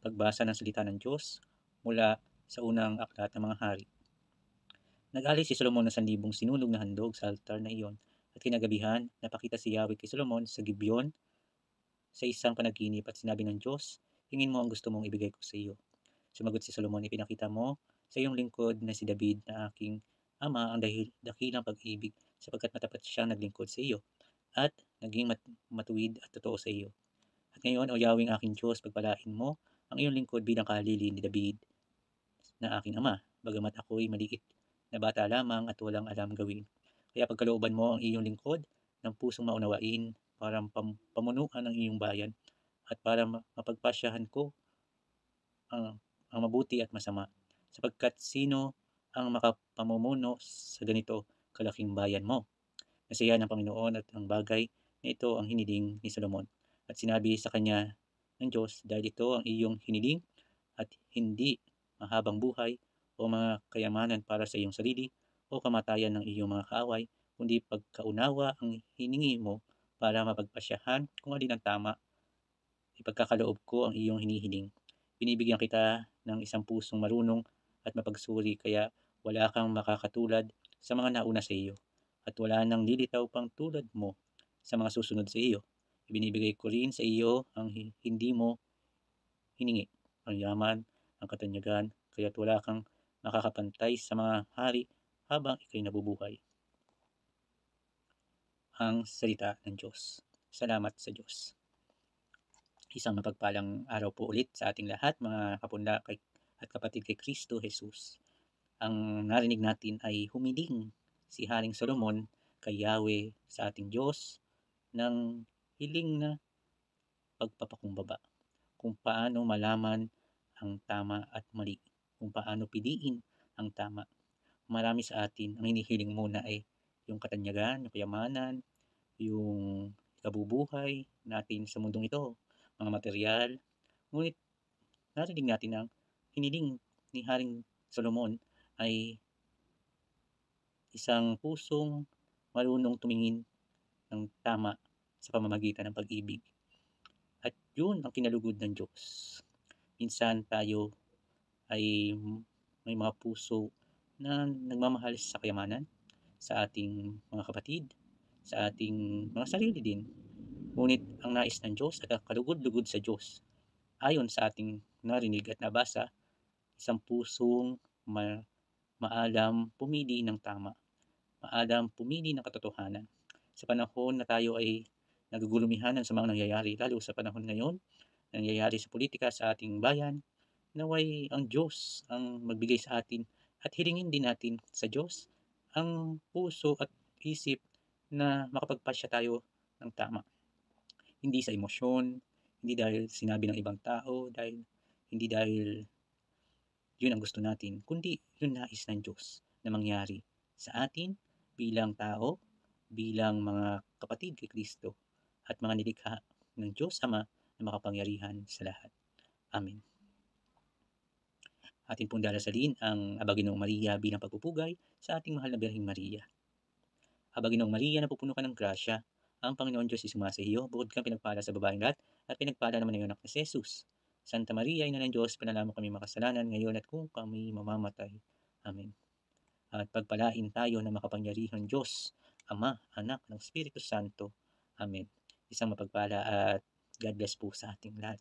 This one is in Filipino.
pagbasa ng salita ng Diyos mula sa unang aklat ng mga hari. Nag-alay si Solomon ng 1,000 sinunog na handog sa altar na iyon, at kinagabihan napakita si Yahweh kay Solomon sa Gibeon sa isang panaginip, at sinabi ng Diyos, "Hingin mo ang gusto mong ibigay ko sa iyo." Sumagot si Solomon, "Ipinakita mo sa iyong lingkod na si David na aking ama ang dakilang pag-ibig, sapagkat matapat siyang naglingkod sa iyo at naging matuwid at totoo sa iyo. At ngayon, O Yahweh aking Diyos, pagpalain mo ang iyong lingkod bilang kahalili ni David na aking ama, bagamat ako'y maliit na bata lamang at walang alam gawin. Kaya pagkalooban mo ang iyong lingkod ng pusong maunawain para pamunuan ang iyong bayan at para mapagpasyahan ko ang mabuti at masama, sapagkat sino ang makapamumuno sa ganito kalaking bayan mo?" Nasaya ng Panginoon at ang bagay na ito ang hiniling ni Solomon. At sinabi sa kanya ng Diyos, "Dahil ito ang iyong hiniling at hindi mahabang buhay o mga kayamanan para sa iyong sarili o kamatayan ng iyong mga kaaway, kundi pagkaunawa ang hiningi mo para mapagpasyahan kung alin ang tama, ipagkakaloob ko ang iyong hinihiling. Binibigyan kita ng isang pusong marunong at mapagsuri, kaya wala kang makakatulad sa mga nauna sa iyo, at wala nang lilitaw pang tulad mo sa mga susunod sa iyo. Ibinibigay ko rin sa iyo ang hindi mo hiningi, ang yaman, ang katanyagan, kaya't wala kang makakapantay sa mga hari habang ikay nabubuhay." Ang salita ng Diyos. Salamat sa Diyos. Isang mapagpalang araw po ulit sa ating lahat, mga kapunda at kapatid kay Kristo Jesus. Ang narinig natin ay humiling si Haring Solomon kay Yahweh sa ating Diyos ng hiling na pagpapakumbaba, kung paano malaman ang tama at mali, kung paano piliin ang tama. Marami sa atin ang hinihiling muna ay yung katanyagan, yung kayamanan, yung kabubuhay natin sa mundong ito, mga material. Ngunit narinig natin ang hiniling ni Haring Solomon ay isang pusong marunong tumingin ng tama sa pamamagitan ng pag-ibig. At yun ang kinalugod ng Diyos. Minsan tayo ay may mga puso na nagmamahal sa kayamanan, sa ating mga kapatid, sa ating mga sarili din. Ngunit ang nais ng Diyos at ang kalugod-lugod sa Diyos, ayon sa ating narinig at nabasa, isang pusong maalam pumili ng tama, maalam pumili ng katotohanan. Sa panahon na tayo ay nagugulumihanan sa mga nangyayari, lalo sa panahon ngayon, nangyayari sa politika sa ating bayan, naway ang Diyos ang magbigay sa atin at hilingin din natin sa Diyos ang puso at isip na makapagpasya tayo ng tama. Hindi sa emosyon, hindi dahil sinabi ng ibang tao, hindi dahil yun ang gusto natin, kundi yun nais ng Diyos na mangyari sa atin bilang tao, bilang mga kapatid kay Kristo, at mga nilikha ng Diyos Ama na makapangyarihan sa lahat. Amen. Atin pong darasalin ang Aba Ginoong Maria bilang pagpupugay sa ating mahal na Birheng Maria. Aba Ginoong Maria, napupuno ka ng grasya, ang Panginoon Diyos ay sumasa iyo, bukod kang pinagpala sa babaeng lahat, at pinagpala naman ng iyong anak na si Jesus. Santa Maria, Ina ng Diyos, panalangin mo kami makasalanan ngayon at kung kami mamamatay. Amen. At pagpalain tayo ng makapangyarihang Diyos, Ama, Anak, ng Espiritu Santo. Amen. Isang mapagpala at God bless po sa ating lahat.